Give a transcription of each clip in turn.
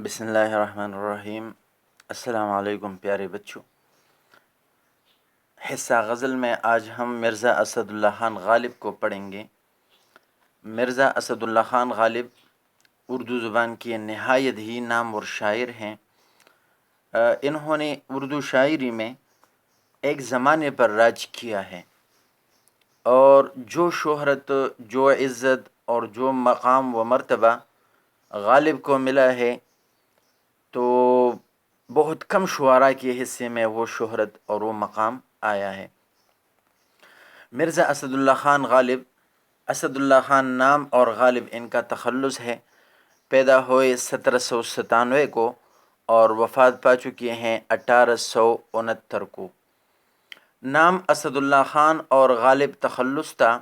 بسم اللہ الرحمن الرحیم۔ السلام علیکم پیارے بچوں۔ حصہ غزل میں آج ہم مرزا اسد اللہ خان غالب کو پڑھیں گے۔ مرزا اسد اللہ خان غالب اردو زبان کے نہایت ہی نامور شاعر ہیں۔ انہوں نے اردو شاعری میں ایک زمانے پر راج کیا ہے، اور جو شہرت، جو عزت اور جو مقام و مرتبہ غالب کو ملا ہے تو بہت کم شعراء کے حصے میں وہ شہرت اور وہ مقام آیا ہے۔ مرزا اسد اللہ خان غالب، اسد اللہ خان نام اور غالب ان کا تخلص ہے۔ پیدا ہوئے 1797 کو اور وفات پا چکے ہیں 1869 کو۔ نام اسد اللہ خان اور غالب تخلص تھا۔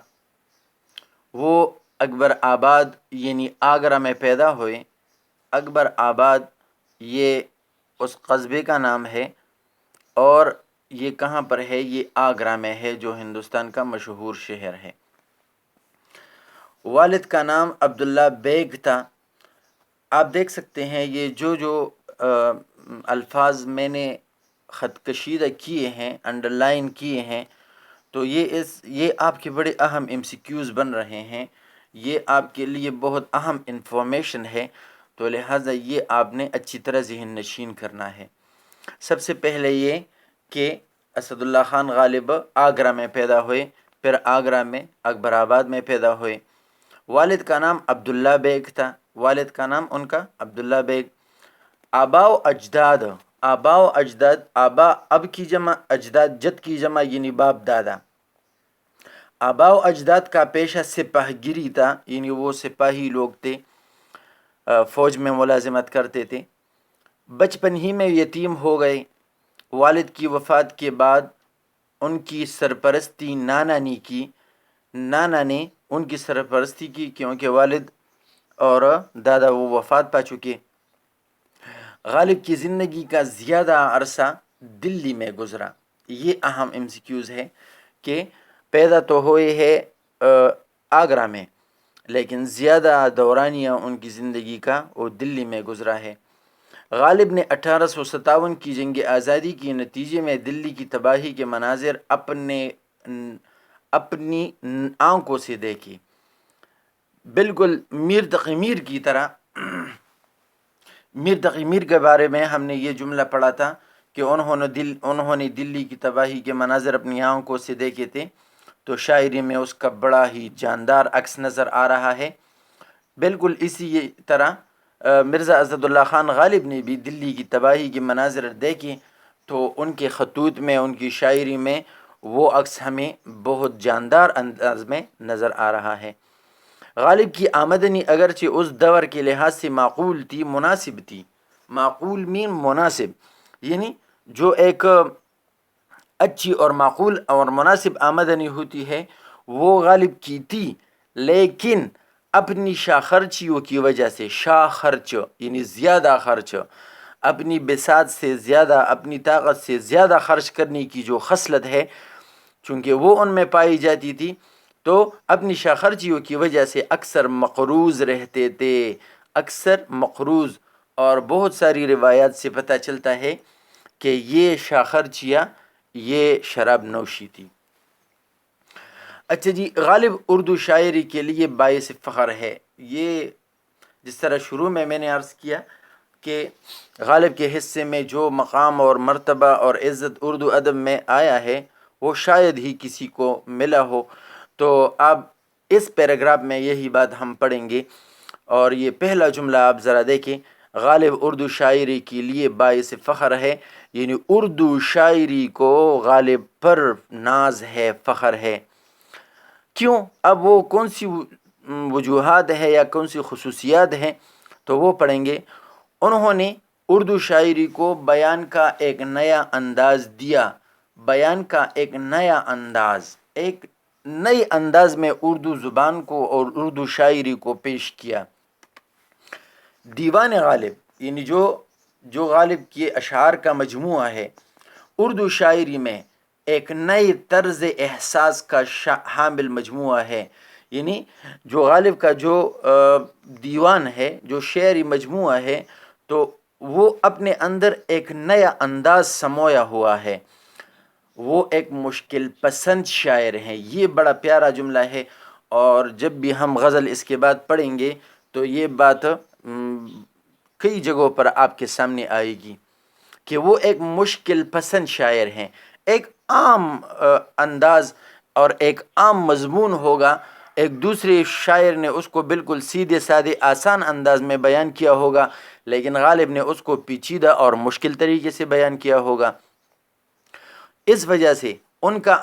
وہ اکبر آباد یعنی آگرہ میں پیدا ہوئے۔ اکبر آباد یہ اس قصبے کا نام ہے، اور یہ کہاں پر ہے؟ یہ آگرہ میں ہے، جو ہندوستان کا مشہور شہر ہے۔ والد کا نام عبداللہ بیگ تھا۔ آپ دیکھ سکتے ہیں یہ جو الفاظ میں نے خط کشیدہ کیے ہیں، انڈر لائن کیے ہیں، تو یہ آپ کے بڑے اہم MCQs بن رہے ہیں۔ یہ آپ کے لیے بہت اہم انفارمیشن ہے، تو لہٰذا یہ آپ نے اچھی طرح ذہن نشین کرنا ہے۔ سب سے پہلے یہ کہ اسد اللہ خان غالب آگرہ میں پیدا ہوئے، پھر آگرہ میں اکبر آباد میں پیدا ہوئے۔ والد کا نام عبداللہ بیگ تھا۔ والد کا نام ان کا عبداللہ بیگ۔ آبا و اجداد، آبا اب کی جمع، اجداد جد کی جمع یعنی باپ دادا۔ آبا و اجداد کا پیشہ سپاہ گیری تھا، یعنی وہ سپاہی لوگ تھے، فوج میں ملازمت کرتے تھے۔ بچپن ہی میں یتیم ہو گئے۔ والد کی وفات کے بعد ان کی سرپرستی نانا نے کی۔ نانا نے ان کی سرپرستی کی، کیونکہ والد اور دادا وہ وفات پا چکے۔ غالب کی زندگی کا زیادہ عرصہ دلی میں گزرا۔ یہ اہم MCQs ہے کہ پیدا تو ہوئے ہے آگرہ میں، لیکن زیادہ دورانیہ ان کی زندگی کا وہ دلی میں گزرا ہے۔ غالب نے 1857 کی جنگ آزادی کے نتیجے میں دلی کی تباہی کے مناظر اپنی آنکھوں سے دیکھے، بالکل میر تقی میر کی طرح۔ میر تقی میر کے بارے میں ہم نے یہ جملہ پڑھا تھا کہ انہوں نے دلی کی تباہی کے مناظر اپنی آنکھوں سے دیکھے تھے، تو شاعری میں اس کا بڑا ہی جاندار عکس نظر آ رہا ہے۔ بالکل اسی طرح مرزا اسد اللہ خان غالب نے بھی دلی کی تباہی کے مناظر دیکھے، تو ان کے خطوط میں، ان کی شاعری میں وہ عکس ہمیں بہت جاندار انداز میں نظر آ رہا ہے۔ غالب کی آمدنی اگرچہ اس دور کے لحاظ سے معقول تھی، مناسب تھی۔ معقول مین مناسب، یعنی جو ایک اچھی اور معقول اور مناسب آمدنی ہوتی ہے وہ غالب کی تھی، لیکن اپنی شاہ خرچیوں کی وجہ سے، شاہ خرچ یعنی زیادہ خرچ، اپنی بساط سے زیادہ، اپنی طاقت سے زیادہ خرچ کرنے کی جو خصلت ہے، چونکہ وہ ان میں پائی جاتی تھی، تو اپنی شاہ خرچیوں کی وجہ سے اکثر مقروض رہتے تھے، اکثر مقروض۔ اور بہت ساری روایات سے پتہ چلتا ہے کہ یہ شاہ خرچیاں یہ شراب نوشی تھی۔ اچھا جی، غالب اردو شاعری کے لیے باعث فخر ہے۔ یہ جس طرح شروع میں نے عرض کیا کہ غالب کے حصے میں جو مقام اور مرتبہ اور عزت اردو ادب میں آیا ہے وہ شاید ہی کسی کو ملا ہو، تو اب اس پیراگراف میں یہی بات ہم پڑھیں گے، اور یہ پہلا جملہ آپ ذرا دیکھیں۔ غالب اردو شاعری کے لیے باعث فخر ہے، یعنی اردو شاعری کو غالب پر ناز ہے، فخر ہے۔ کیوں؟ اب وہ کون سی وجوہات ہے یا کون سی خصوصیات ہیں تو وہ پڑھیں گے۔ انہوں نے اردو شاعری کو بیان کا ایک نیا انداز دیا، بیان کا ایک نیا انداز، ایک نئی انداز میں اردو زبان کو اور اردو شاعری کو پیش کیا۔ دیوان غالب یعنی جو غالب کے اشعار کا مجموعہ ہے، اردو شاعری میں ایک نئی طرز احساس کا حامل مجموعہ ہے۔ یعنی جو غالب کا جو دیوان ہے، جو شعری مجموعہ ہے، تو وہ اپنے اندر ایک نیا انداز سمویا ہوا ہے، وہ ایک مشکل پسند شاعر ہیں۔ یہ بڑا پیارا جملہ ہے، اور جب بھی ہم غزل اس کے بعد پڑھیں گے تو یہ بات کئی جگہوں پر آپ کے سامنے آئے گی کہ وہ ایک مشکل پسند شاعر ہیں۔ ایک عام انداز اور ایک عام مضمون ہوگا، ایک دوسرے شاعر نے اس کو بالکل سیدھے سادے آسان انداز میں بیان کیا ہوگا، لیکن غالب نے اس کو پیچیدہ اور مشکل طریقے سے بیان کیا ہوگا۔ اس وجہ سے ان کا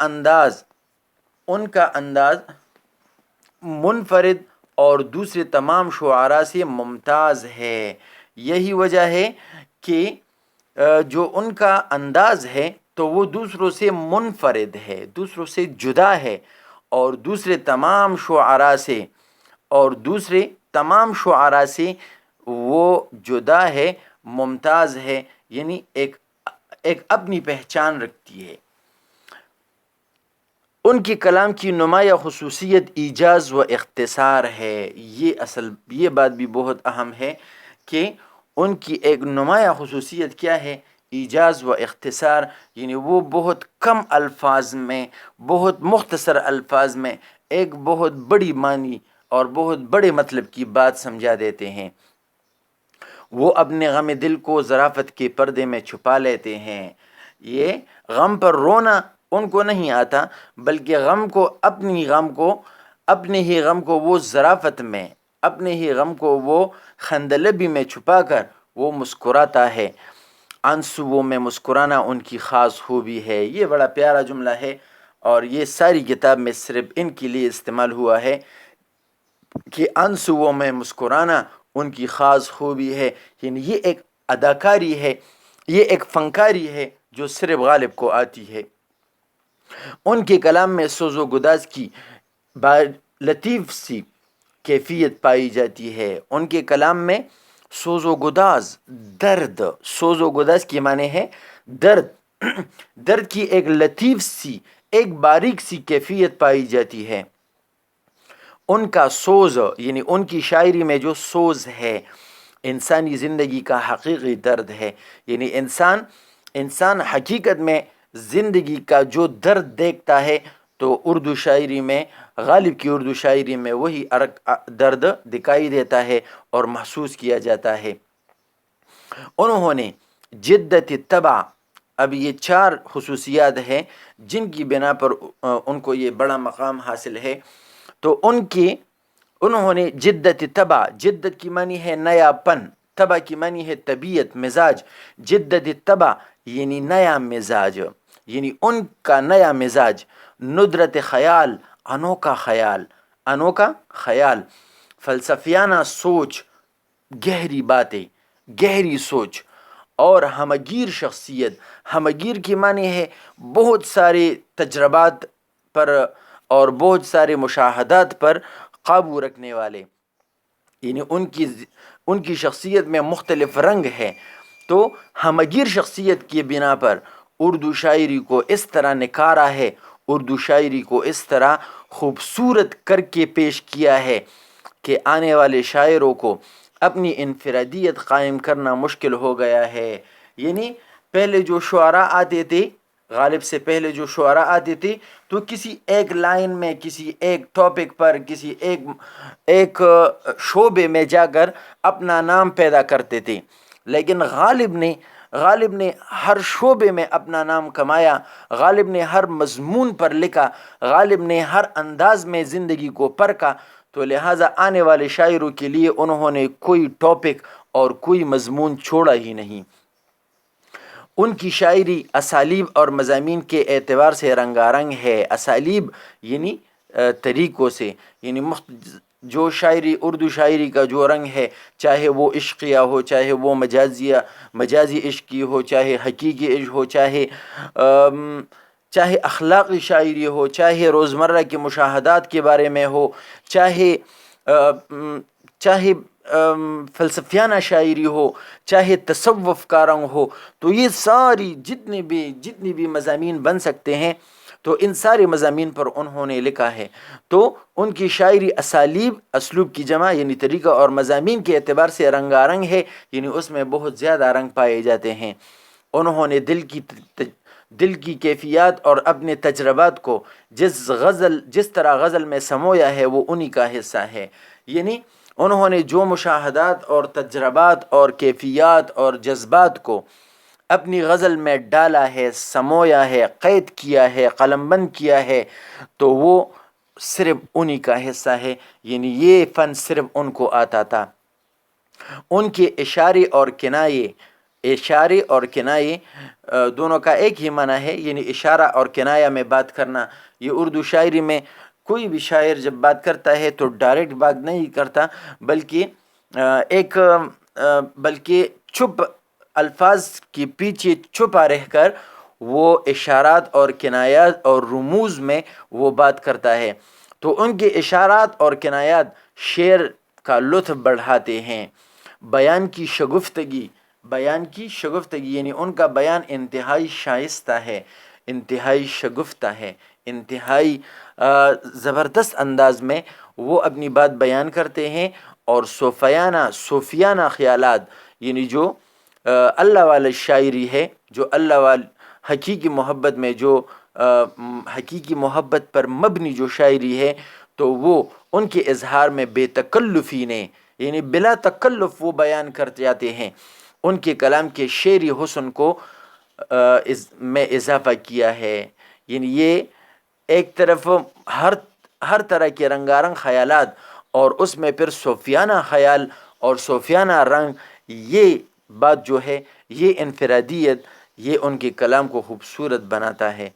انداز منفرد اور دوسرے تمام شعراء سے ممتاز ہے۔ یہی وجہ ہے کہ جو ان کا انداز ہے تو وہ دوسروں سے منفرد ہے، دوسروں سے جدا ہے، اور دوسرے تمام شعراء سے وہ جدا ہے، ممتاز ہے، یعنی ایک اپنی پہچان رکھتی ہے۔ ان کی کلام کی نمایاں خصوصیت ایجاز و اختصار ہے۔ یہ بات بھی بہت اہم ہے کہ ان کی ایک نمایاں خصوصیت کیا ہے؟ ایجاز و اختصار، یعنی وہ بہت کم الفاظ میں، بہت مختصر الفاظ میں ایک بہت بڑی معنی اور بہت بڑے مطلب کی بات سمجھا دیتے ہیں۔ وہ اپنے غم دل کو ظرافت کے پردے میں چھپا لیتے ہیں۔ یہ غم پر رونا ان کو نہیں آتا، بلکہ اپنے ہی غم کو وہ ظرافت میں، اپنے ہی غم کو وہ خندلبی میں چھپا کر وہ مسکراتا ہے۔ آنسوؤں میں مسکرانا ان کی خاص خوبی ہے۔ یہ بڑا پیارا جملہ ہے، اور یہ ساری کتاب میں صرف ان کے لیے استعمال ہوا ہے کہ آنسوؤں میں مسکرانا ان کی خاص خوبی ہے، یعنی یہ ایک اداکاری ہے، یہ ایک فنکاری ہے جو صرف غالب کو آتی ہے۔ ان کے کلام میں سوز و گداز کی لطیف سی کیفیت پائی جاتی ہے۔ ان کے کلام میں سوز و گداز، سوز و گداز کی معنی ہے درد کی ایک لطیف سی، ایک باریک سی کیفیت پائی جاتی ہے۔ ان کا سوز، یعنی ان کی شاعری میں جو سوز ہے، انسانی زندگی کا حقیقی درد ہے، یعنی انسان حقیقت میں زندگی کا جو درد دیکھتا ہے تو اردو شاعری میں، غالب کی اردو شاعری میں وہی درد دکھائی دیتا ہے اور محسوس کیا جاتا ہے۔ انہوں نے جدت طبع، اب یہ 4 خصوصیات ہیں جن کی بنا پر ان کو یہ بڑا مقام حاصل ہے۔ تو انہوں نے جدت طبع، جدت کی معنی ہے نیا پن، طبع کی معنی ہے طبیعت، مزاج۔ جدت طبع یعنی نیا مزاج، یعنی ان کا نیا مزاج، ندرت خیال، انوکھا خیال، فلسفیانہ سوچ، گہری باتیں، گہری سوچ، اور ہمگیر شخصیت۔ ہمگیر کی معنی ہے بہت سارے تجربات پر اور بہت سارے مشاہدات پر قابو رکھنے والے، یعنی ان کی شخصیت میں مختلف رنگ ہے۔ تو ہمگیر شخصیت کی بنا پر اردو شاعری کو اس طرح نکھارا ہے، اردو شاعری کو اس طرح خوبصورت کر کے پیش کیا ہے کہ آنے والے شاعروں کو اپنی انفرادیت قائم کرنا مشکل ہو گیا ہے۔ یعنی پہلے جو شعراء آتے تھے، غالب سے پہلے جو شعراء آتے تھے تو کسی ایک لائن میں، کسی ایک ٹاپک پر، کسی ایک شعبے میں جا کر اپنا نام پیدا کرتے تھے، لیکن غالب نے ہر شعبے میں اپنا نام کمایا، غالب نے ہر مضمون پر لکھا، غالب نے ہر انداز میں زندگی کو پرکھا، تو لہٰذا آنے والے شاعروں کے لیے انہوں نے کوئی ٹاپک اور کوئی مضمون چھوڑا ہی نہیں۔ ان کی شاعری اسالیب اور مضامین کے اعتبار سے رنگا رنگ ہے۔ اسالیب یعنی طریقوں سے، یعنی جو شاعری، اردو شاعری کا جو رنگ ہے، چاہے وہ عشقیہ ہو، چاہے وہ مجازی عشقی ہو، چاہے حقیقی عشق ہو، چاہے اخلاقی شاعری ہو، چاہے روزمرہ کے مشاہدات کے بارے میں ہو، چاہے فلسفیانہ شاعری ہو، چاہے تصوف کا رنگ ہو، تو یہ ساری جتنی بھی مضامین بن سکتے ہیں، تو ان سارے مضامین پر انہوں نے لکھا ہے. تو ان کی شاعری اسالیب، اسلوب کی جمع یعنی طریقہ اور مضامین کے اعتبار سے رنگا رنگ ہے، یعنی اس میں بہت زیادہ رنگ پائے جاتے ہیں. انہوں نے دل کی کیفیات اور اپنے تجربات کو جس طرح غزل میں سمویا ہے وہ انہی کا حصہ ہے. یعنی انہوں نے جو مشاہدات اور تجربات اور کیفیات اور جذبات کو اپنی غزل میں ڈالا ہے، سمویا ہے، قید کیا ہے، قلم بند کیا ہے، تو وہ صرف انہی کا حصہ ہے. یعنی یہ فن صرف ان کو آتا تھا. ان کے اشارے اور کنائے دونوں کا ایک ہی معنی ہے. یعنی اشارہ اور کنایہ میں بات کرنا. یہ اردو شاعری میں کوئی بھی شاعر جب بات کرتا ہے تو ڈائریکٹ بات نہیں کرتا، بلکہ چپ الفاظ کے پیچھے چھپا رہ کر وہ اشارات اور کنایات اور رموز میں وہ بات کرتا ہے. تو ان کے اشارات اور کنایات شعر کا لطف بڑھاتے ہیں. بیان کی شگفتگی یعنی ان کا بیان انتہائی شائستہ ہے، انتہائی شگفتہ ہے، انتہائی زبردست انداز میں وہ اپنی بات بیان کرتے ہیں. اور صوفیانہ خیالات یعنی جو اللہ والا شاعری ہے، جو اللہ والا حقیقی محبت میں جو حقیقی محبت پر مبنی جو شاعری ہے، تو وہ ان کے اظہار میں بے تکلفی نے یعنی بلا تکلف وہ بیان کرتے جاتے ہیں. ان کے کلام کے شعری حسن کو میں اضافہ کیا ہے. یعنی یہ ایک طرف ہر طرح کے رنگارنگ خیالات اور اس میں پھر صوفیانہ خیال اور صوفیانہ رنگ، یہ بات جو ہے، یہ انفرادیت، یہ ان کے کلام کو خوبصورت بناتا ہے.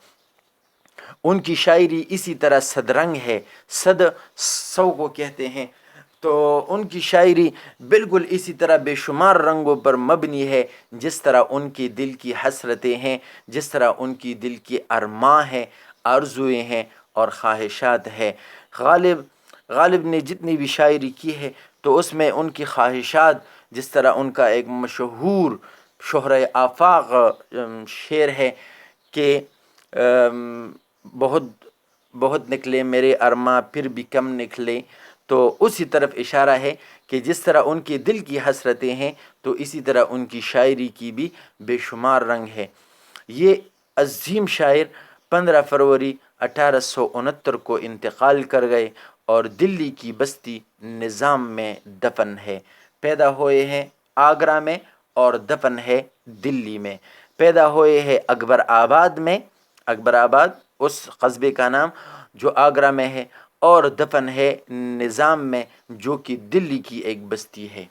ان کی شاعری اسی طرح صد رنگ ہے، سو کو کہتے ہیں. تو ان کی شاعری بالکل اسی طرح بے شمار رنگوں پر مبنی ہے، جس طرح ان کی دل کی حسرتیں ہیں، جس طرح ان کی دل کی ارماں ہیں، آرزوئیں ہیں اور خواہشات ہیں. غالب نے جتنی بھی شاعری کی ہے تو اس میں ان کی خواہشات، جس طرح ان کا ایک مشہور شہرۂ آفاق شعر ہے کہ بہت نکلے میرے ارماں پھر بھی کم نکلے، تو اسی طرف اشارہ ہے کہ جس طرح ان کے دل کی حسرتیں ہیں تو اسی طرح ان کی شاعری کی بھی بے شمار رنگ ہے. یہ عظیم شاعر 15 فروری 1869 کو انتقال کر گئے اور دلی کی بستی نظام میں دفن ہے. پیدا ہوئے ہیں آگرہ میں اور دفن ہے دلی میں. پیدا ہوئے ہیں اکبر آباد اس قصبے کا نام جو آگرہ میں ہے، اور دفن ہے نظام میں جو کہ دلی کی ایک بستی ہے.